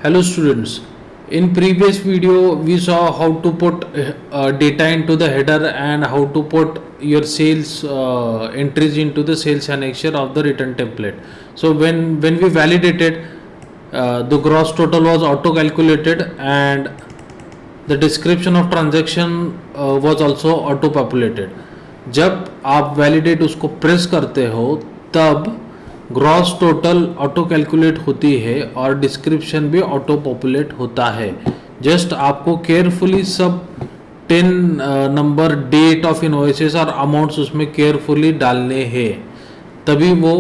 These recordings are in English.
Hello students. In previous video we saw how to put data into the header and how to put your sales entries into the sales annexure of the return template. So when we validated, the gross total was auto calculated and the description of transaction was also auto populated. जब आप validate उसको press करते हो तब gross total auto calculate होती है और description भी ऑटो पॉपुलेट होता है. जस्ट आपको केयरफुली सब 10 नंबर डेट ऑफ इनवॉइसेस और अमाउंट्स उसमें केयरफुली डालने हैं, तभी वो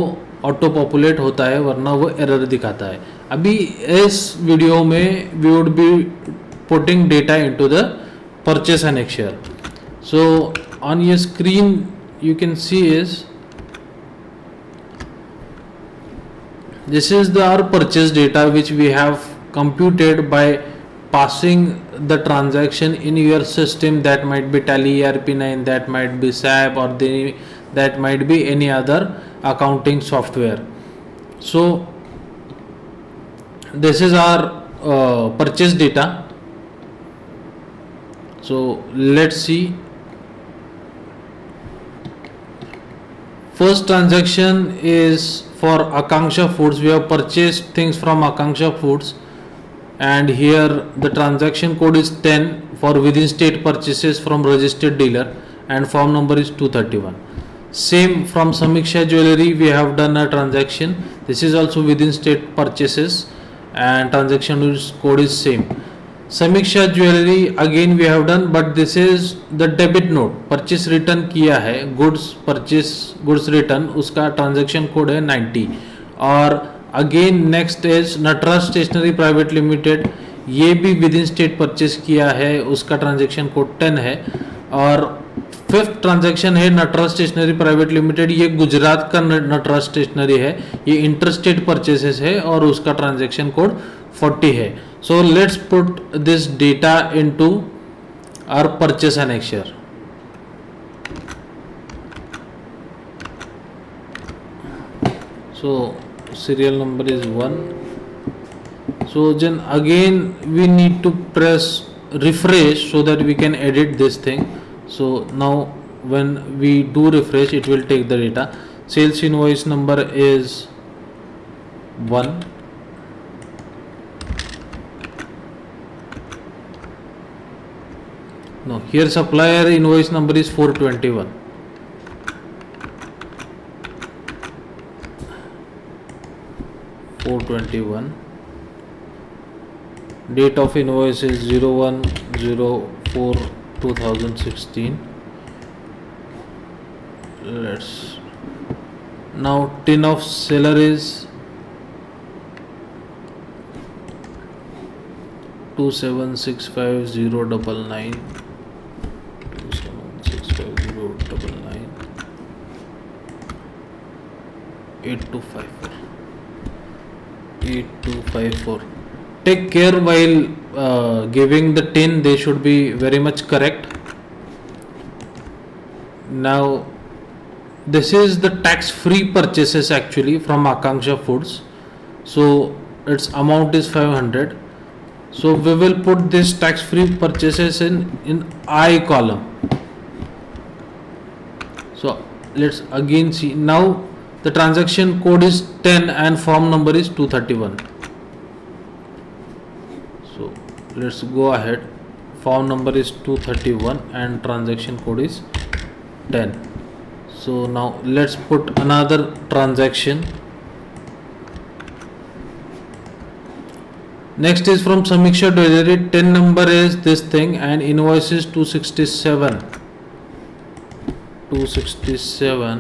ऑटो पॉपुलेट होता है, वरना वो एरर दिखाता है. अभी इस वीडियो में we would be putting data into the purchase annexure. So on your screen you can see is this is our purchase data which we have computed by passing the transaction in your system. That might be Tally, ERP9, that might be SAP, or that might be any other accounting software. So this is our purchase data. So let's see. First transaction is for Akanksha Foods. We have purchased things from Akanksha Foods, and here the transaction code is 10 for within state purchases from registered dealer, and form number is 231. Same from Samiksha Jewelry, we have done a transaction. This is also within state purchases and transaction code is same. Samiksha Jewelry again we have done, but this is the debit note. Purchase return किया है, goods return, उसका transaction code है 90. और again next is Natras Stationery Private Limited, ये भी within state purchase किया है, उसका transaction code 10 है. और फिफ्थ ट्रांजैक्शन है नटराज स्टेशनरी प्राइवेट लिमिटेड, ये गुजरात का नटराज स्टेशनरी है, ये इंटरस्टेट परचेसेस है और उसका ट्रांजैक्शन कोड 40 है. So let's put this data into our purchase annexure. So serial number is 1. So then again we need to press refresh so that we can edit this thing. So now when we do refresh, it will take the data. Sales invoice number is 1. No, here supplier invoice number is 421. Date of invoice is 01/04/2016. Let's now tin of seller is 2765099. 2765099 8254. 8254. Take care while giving the tin, they should be very much correct. Now this is the tax free purchases actually from Akanksha Foods. So its amount is 500. So we will put this tax free purchases in I column. So let's again see. Now the transaction code is 10 and form number is 231. So let's go ahead. Form number is 231 and transaction code is 10. So now let's put another transaction. Next is from Samiksha Jewelry. 10 number is this thing and invoice is 267. 267.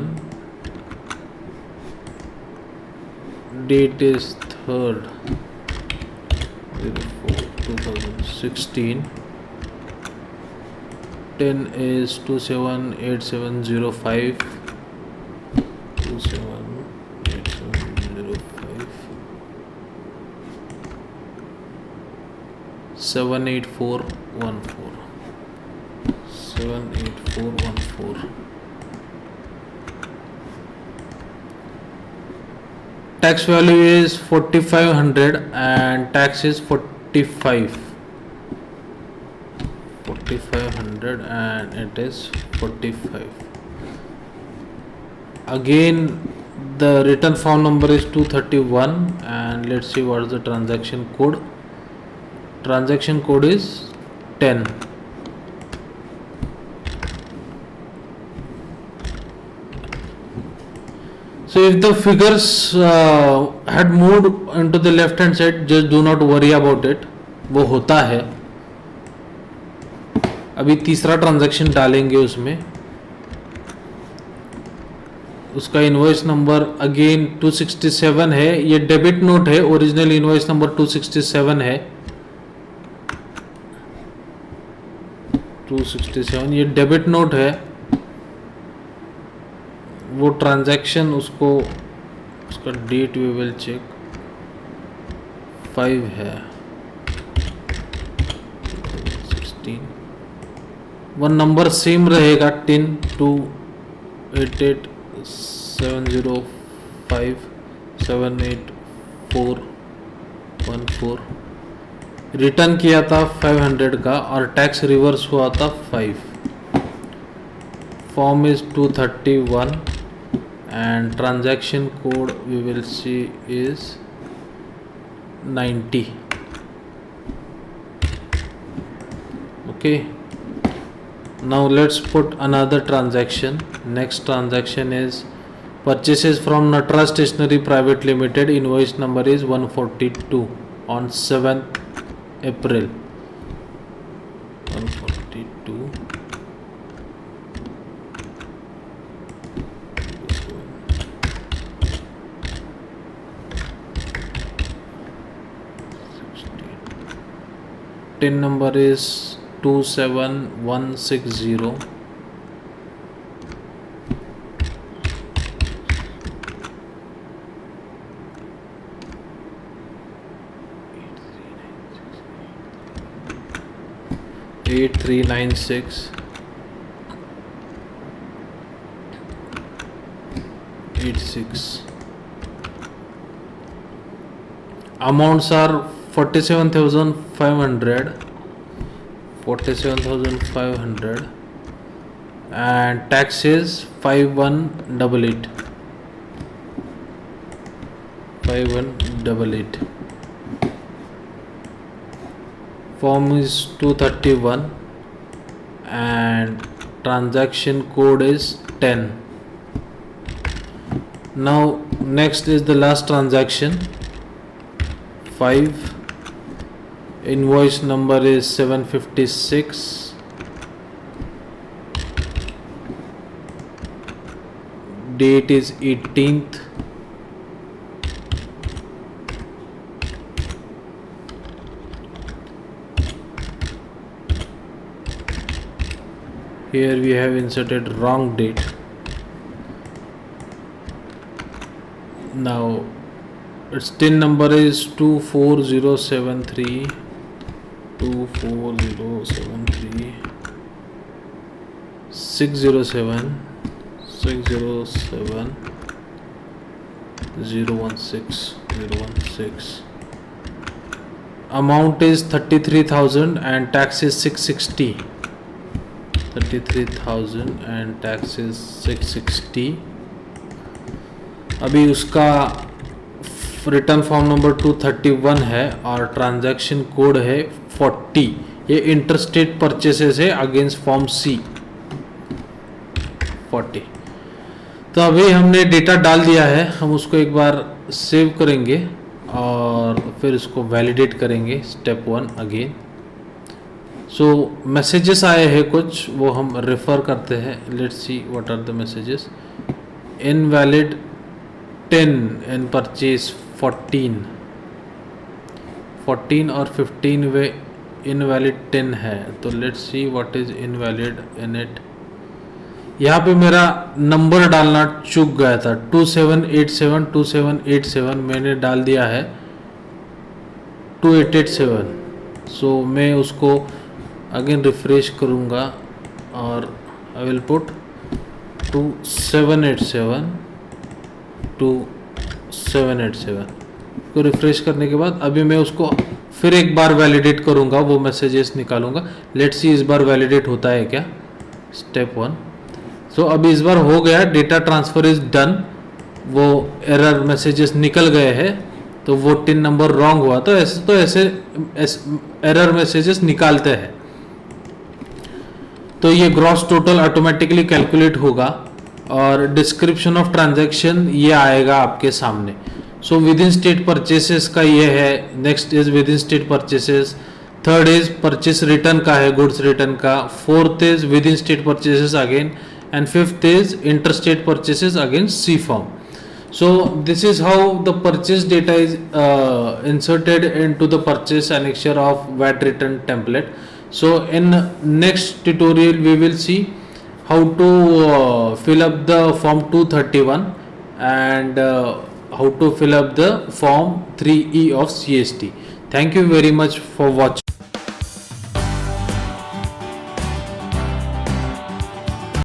Date is 3rd 04/2016. 10 is 278705. 278705. 78414. 78414. tax value is 4500 and tax is 4500 and it is 45. Again the return form number is 231 and let's see what is the transaction code. Transaction code is 10. So if the figures had moved into the left hand side, just do not worry about it, वो होता है. अभी तीसरा transaction डालेंगे उसमें. उसका invoice number again 267 है. ये डेबिट नोट है, ओरिजिनल इनवॉइस नंबर 267 है. 267 ये डेबिट नोट है. वो ट्रांजैक्शन उसको उसका डेट वी विल चेक 5 है 16. वन नंबर सेम रहेगा 102887057841 रिटर्न किया था 500 का और टैक्स रिवर्स हुआ था 5. Form is 231 and transaction code we will see is 90. Okay, now let's put another transaction. Next transaction is purchases from Natraj Stationery Private Limited. Invoice number is 142 on 7th April. 142 tin number is 27160. Eight three nine six 86. Amounts are 47,500 and tax is 5188. Form is 231 and transaction code is 10. Now next is the last transaction 5. Invoice number is 756. Date is 18th. Here we have inserted wrong date. Now its tin number is 24073 24073 607 607 016. Amount is 33,000 and tax is 660. 33,000 and tax is 660. अभी उसका return form number 231 है और transaction code है 40. ये interstate purchases है against form सी 40. तो अभी हमने डेटा डाल दिया है, हम उसको एक बार सेव करेंगे और फिर इसको वैलिडेट करेंगे स्टेप 1 अगेन. सो मैसेजेस आए हैं कुछ, वो हम रेफर करते हैं. Let's see what are the messages. Invalid 10 and purchase 14 और 15 वे इनवैलिड 10 है. तो let's see what is invalid in it. यहाँ पे मेरा नंबर डालना चूक गया था 2787 मैंने डाल दिया है 2887. सो मैं उसको अगेन रिफ्रेश करूँगा और आई विल पुट 2787 787 को रिफ्रेश करने के बाद अभी मैं उसको फिर एक बार वैलिडेट करूंगा, वो मैसेजेस निकालूंगा। लेट्स सी इस बार वैलिडेट होता है क्या। स्टेप 1। सो अभी इस बार हो गया, डेटा ट्रांसफर इज डन, वो एरर मैसेजेस निकल गए हैं, तो वो टिन नंबर रॉन्ग हुआ, तो ऐसे एरर मैसेजेस निकालते हैं। तो ये ग्रॉस टोटल ऑटोमेटिकली कैलकुलेट होगा और डिस्क्रिप्शन ऑफ ट्रांजैक्शन ये आएगा आपके सामने। So within state purchases का ये है। Next is within state purchases. Third is purchase return का है, गुड्स रिटर्न का। Fourth is within state purchases again, and fifth is inter state purchases against C form. So this is how the purchase data is inserted into the purchase annexure of VAT return template. So in next tutorial we will see how to fill up the form 231 and how to fill up the form 3E of CST. Thank you very much for watching.